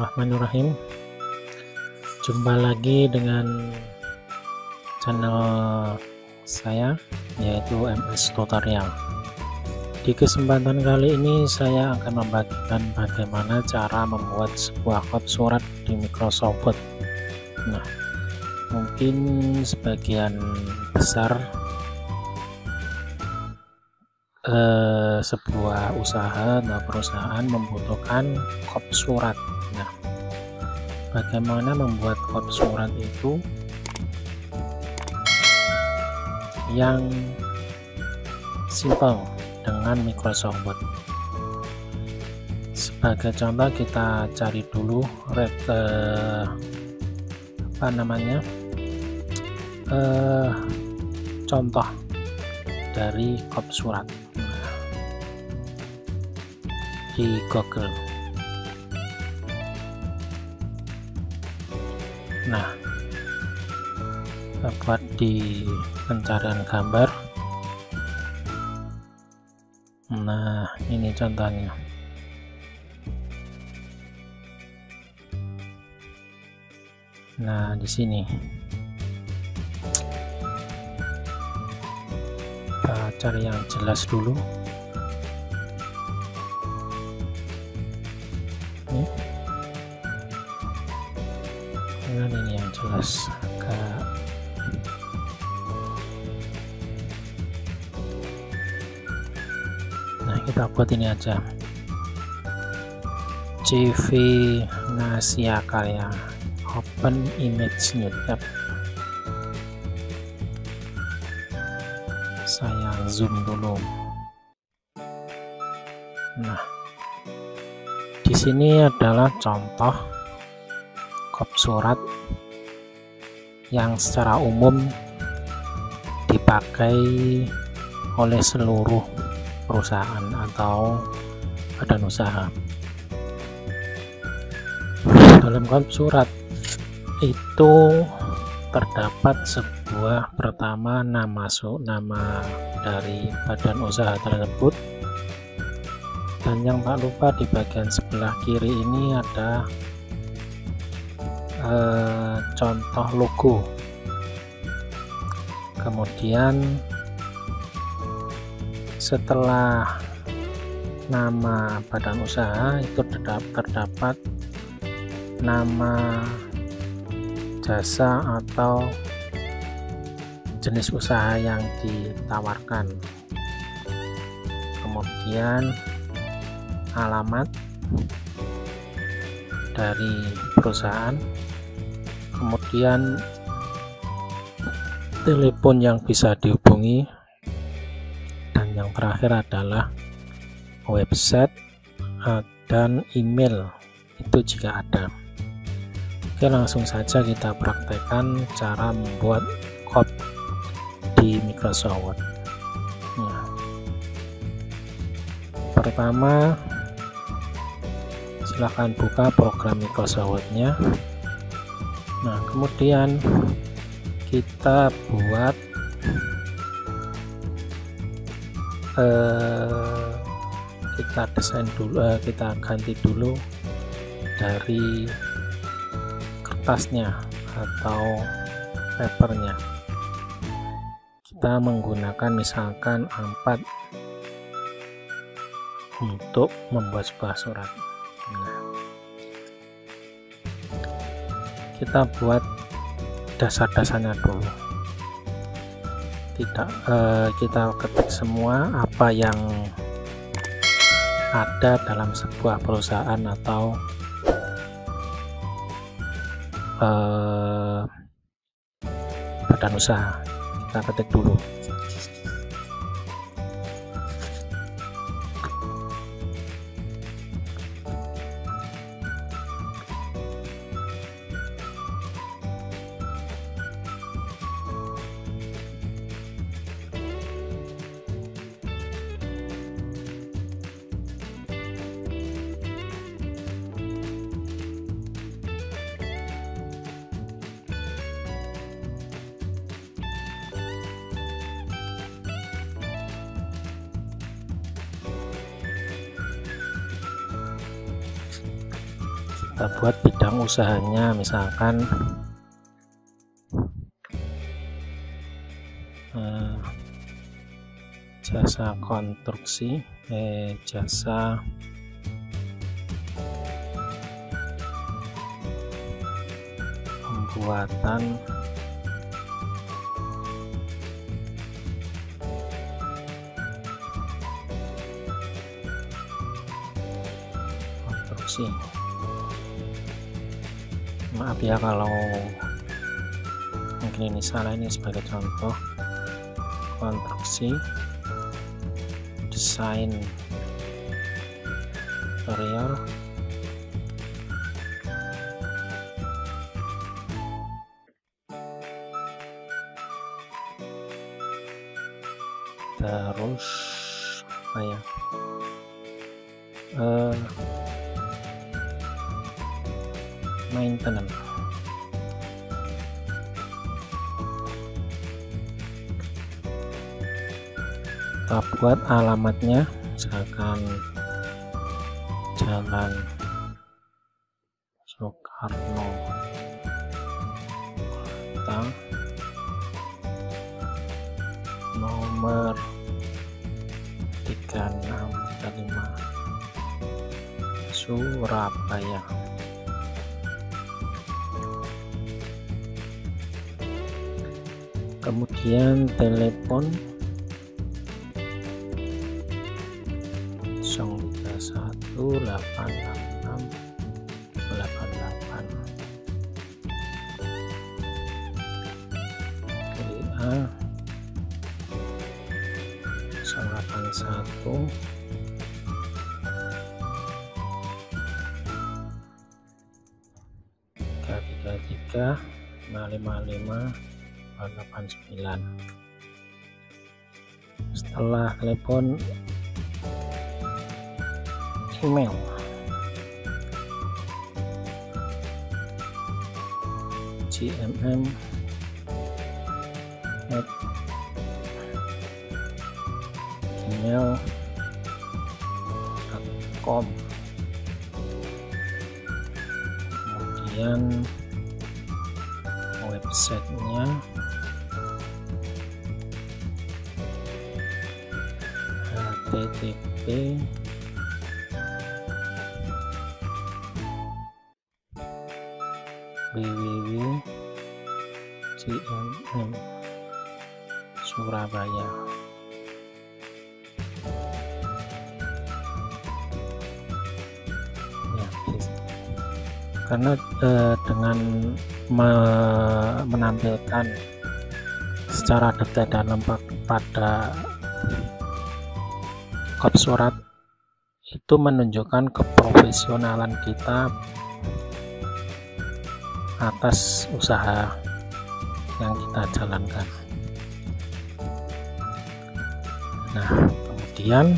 Bismillahirrahmanirrahim. Jumpa lagi dengan channel saya, yaitu MS Tutorial. Di kesempatan kali ini saya akan membagikan bagaimana cara membuat sebuah kod surat di Microsoft Word. Nah, mungkin sebagian besar sebuah usaha atau perusahaan membutuhkan kod surat. Nah, bagaimana membuat kod surat itu yang simple dengan Microsoft Word? Sebagai contoh, kita cari dulu contoh dari kod surat di Google. Nah, dapat di pencarian gambar. Nah, ini contohnya. Nah, di sini kita cari yang jelas dulu. Ini yang jelas agak kita buat ini aja, CV Nasia Karya Open Image New Tab. Saya zoom dulu. Nah, di sini adalah contoh kod surat yang secara umum dipakai oleh seluruh perusahaan atau badan usaha. Dalam kod surat itu terdapat sebuah, pertama, nama dari badan usaha tersebut, dan yang tak lupa di bagian sebelah kiri ini ada contoh logo. Kemudian setelah nama badan usaha itu terdapat nama jasa atau jenis usaha yang ditawarkan, kemudian alamat dari perusahaan, kemudian telepon yang bisa dihubungi, dan yang terakhir adalah website dan email itu jika ada. Oke, langsung saja kita praktekkan cara membuat kod di Microsoft Word. Nah, pertama silahkan buka program Microsoft Word-nya. Nah, kemudian kita buat kita desain dulu, kita ganti dulu dari kertasnya atau papernya. Kita menggunakan misalkan A4 untuk membuat sebuah surat. Nah, kita buat dasar-dasarnya dulu. Kita ketik semua apa yang ada dalam sebuah perusahaan atau badan usaha. Kita ketik dulu. kita buat bidang usahanya, misalkan jasa konstruksi, jasa pembuatan konstruksi. Maaf ya kalau mungkin ini salah, ini sebagai contoh konstruksi, desain interior, terus apa ya, maintenance. Kita buat alamatnya, misalkan Jalan Soekarno Hatta nomor 3635 Surabaya. Kemudian telepon 031868888, WA 081 333 555 89. Setelah telepon, email gmm@gmail.com. Kemudian websitenya http www.gmm Surabaya. Ya, karena dengan menampilkan secara detail dan lengkap pada kop surat itu menunjukkan keprofesionalan kita atas usaha yang kita jalankan. Nah, kemudian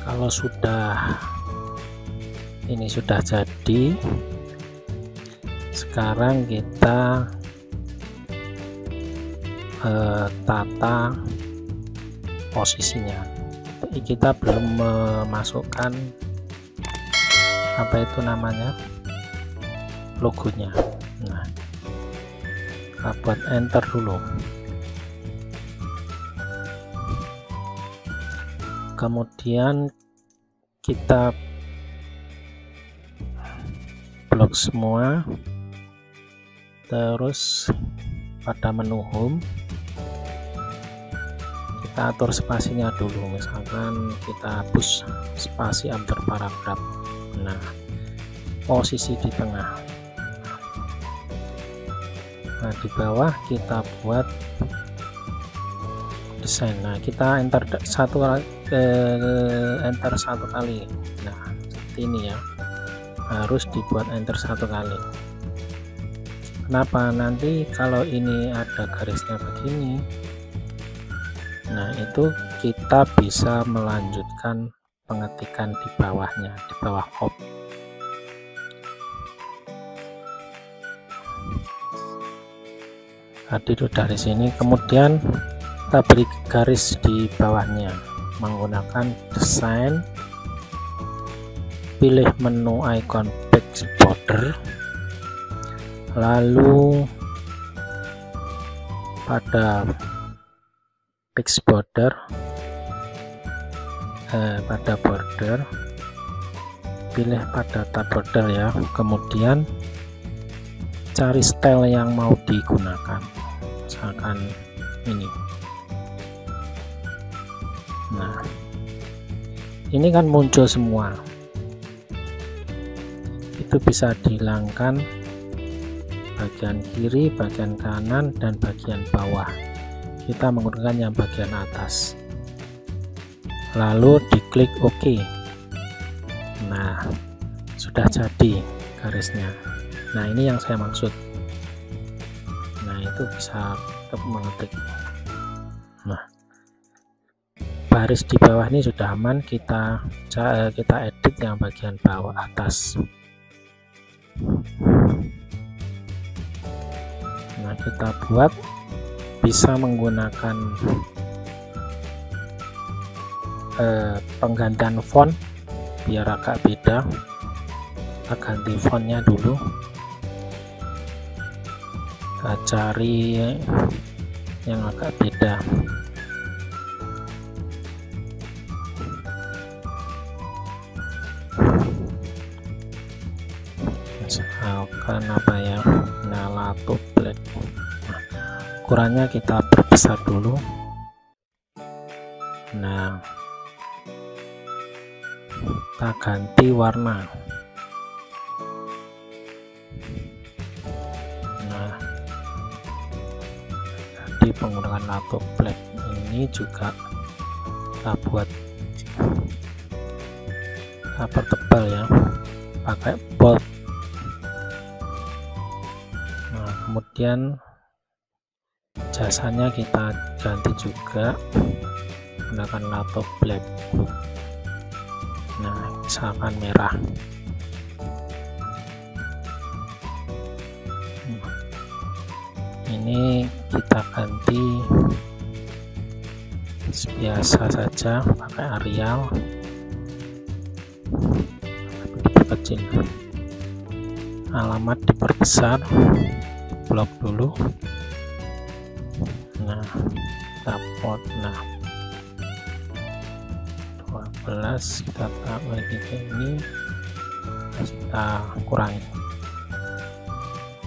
kalau ini sudah jadi, sekarang kita tata posisinya. Kita belum memasukkan apa itu namanya, logonya. Nah, kita buat enter dulu. Kemudian kita blok semua, terus pada menu home kita atur spasinya dulu, misalkan kita hapus spasi antar paragraf. Nah, posisi di tengah. Nah, di bawah kita buat desain. Nah, kita enter satu kali. Nah, seperti ini ya, harus dibuat enter satu kali. Kenapa? Nanti kalau ini ada garisnya begini, nah itu kita bisa melanjutkan pengetikan di bawahnya, di bawah kop. Tadi itu dari sini, kemudian kita beri garis di bawahnya menggunakan desain pilih menu icon text border, lalu pada text border, pada border pilih pada tab border ya, kemudian cari style yang mau digunakan, misalkan ini. Nah, ini kan muncul semua, itu bisa dihilangkan bagian kiri, bagian kanan, dan bagian bawah. Kita menggunakan yang bagian atas, lalu diklik OK. Nah, sudah jadi garisnya. Nah, ini yang saya maksud. Nah, itu bisa tetap mengetik. Nah, baris di bawah ini sudah aman, kita edit yang bagian bawah atas. Nah, kita buat bisa menggunakan penggantian font biar agak beda. Kita ganti fontnya dulu, kita cari yang agak beda. Misalkan apa ya, Nalato Black. Nah, ukurannya kita perbesar dulu. Nah, kita ganti warna. Nah, jadi penggunaan Nalato Black ini juga kita buat, kita pertebal ya, pakai bold. Nah, kemudian jasanya kita ganti juga menggunakan Nalato Black. Nah, misalkan merah. Ini kita ganti biasa saja, pakai Arial, diperkecil, alamat diperbesar, blok dulu. Nah, kita pot. Nah, 12 kita tambah gitu, ini kita kurangi.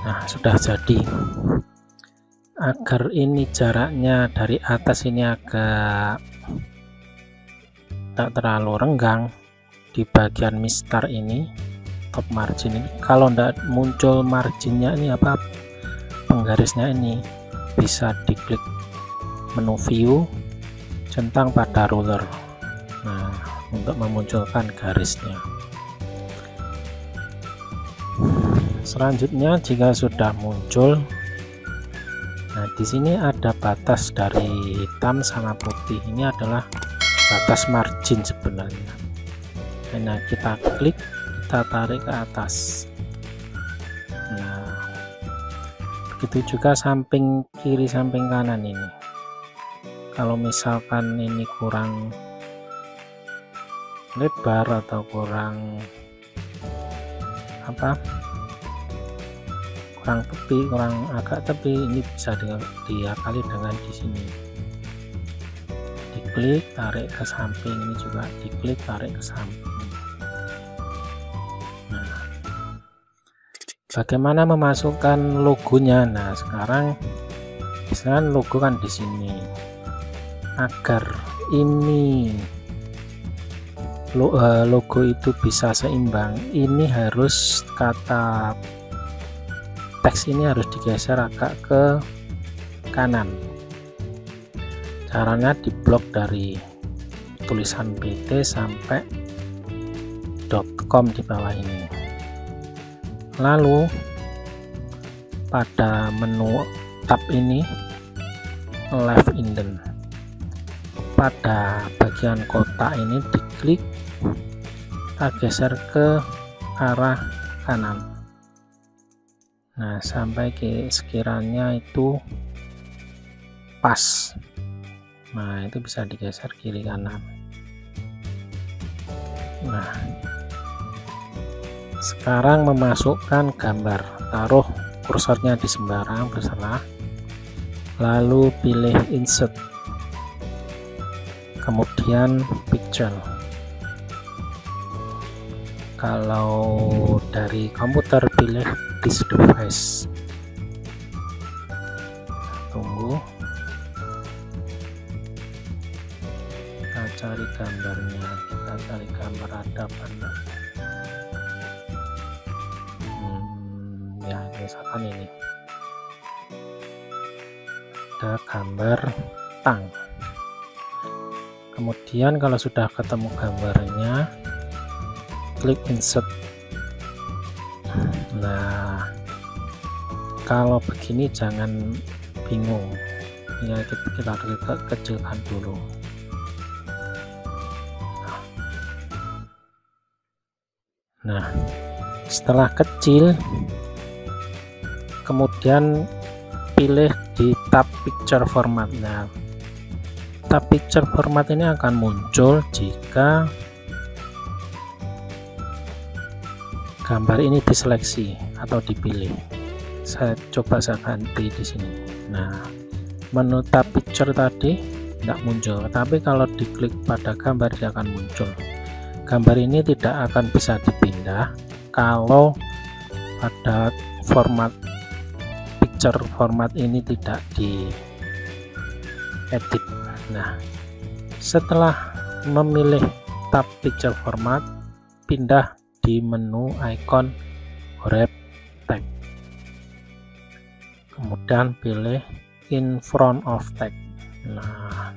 Nah, sudah jadi. Agar ini jaraknya dari atas ini agak tak terlalu renggang, di bagian mistar ini, top margin ini, kalau tidak muncul marginnya ini apa, penggarisnya ini, bisa diklik menu view, centang pada ruler. Nah, untuk memunculkan garisnya. Selanjutnya, jika sudah muncul, nah di sini ada batas dari hitam sama putih. Ini adalah batas margin sebenarnya. Nah, kita klik, kita tarik ke atas. Nah, begitu juga samping kiri, samping kanan ini. Kalau misalkan ini kurang lebar atau kurang apa, kurang tepi, kurang agak tepi, ini bisa diakali dengan di sini, diklik tarik ke samping, ini juga diklik tarik ke samping. Nah, bagaimana memasukkan logonya? Nah, sekarang misalkan logo kan di sini, agar ini logo itu bisa seimbang, ini harus kata teks ini harus digeser agak ke kanan. Caranya diblok dari tulisan PT sampai .com di bawah ini. Lalu pada menu tab ini, left indent, pada bagian kotak ini diklik, kita geser ke arah kanan. Nah, sampai ke sekiranya itu pas. Nah, itu bisa digeser kiri kanan. Nah, Sekarang memasukkan gambar, taruh kursornya di sembarang terserah, lalu pilih insert, kemudian picture. Kalau dari komputer pilih this device. Tunggu, kita cari gambarnya, kita cari gambar ada apa enggak. Ya misalkan ini ada gambar tang. Kemudian kalau sudah ketemu gambarnya, klik insert. Nah, kalau begini jangan bingung ya, kita kecilkan dulu. Nah, setelah kecil, kemudian pilih di tab picture format. Nah, tab picture format ini akan muncul jika gambar ini diseleksi atau dipilih. Saya ganti di sini. Nah, menu tab picture tadi tidak muncul, tapi kalau diklik pada gambar dia akan muncul. Gambar ini tidak akan bisa dipindah kalau pada format picture format ini tidak di edit. Nah, setelah memilih tab picture format, pindah di menu icon wrap text, kemudian pilih in front of text. Nah,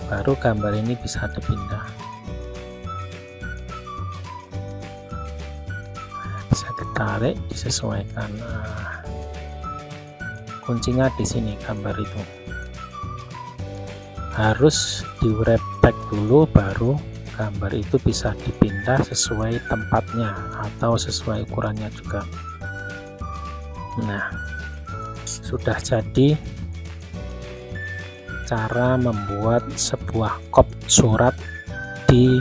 baru gambar ini bisa dipindah. Bisa ditarik, disesuaikan. Nah, kuncinya di sini, gambar itu harus di wrap text dulu, baru gambar itu bisa dipindah sesuai tempatnya atau sesuai ukurannya juga. Nah, sudah jadi cara membuat sebuah kop surat di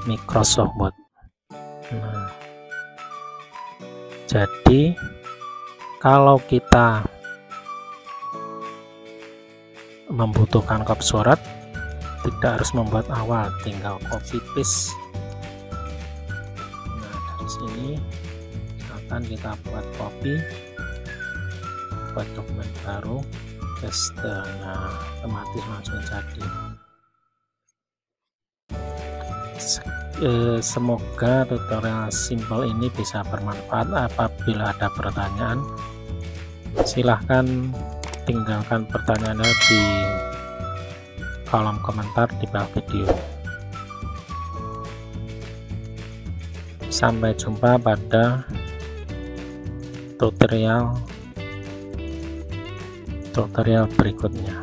Microsoft Word. Nah, jadi kalau kita membutuhkan kop surat, tidak harus membuat awal, tinggal copy paste. Nah, dari sini akan kita buat copy, buat dokumen baru, paste. Nah, otomatis langsung jadi. Semoga tutorial simple ini bisa bermanfaat. Apabila ada pertanyaan, silahkan tinggalkan pertanyaannya di kolom komentar di bawah video. Sampai jumpa pada tutorial berikutnya.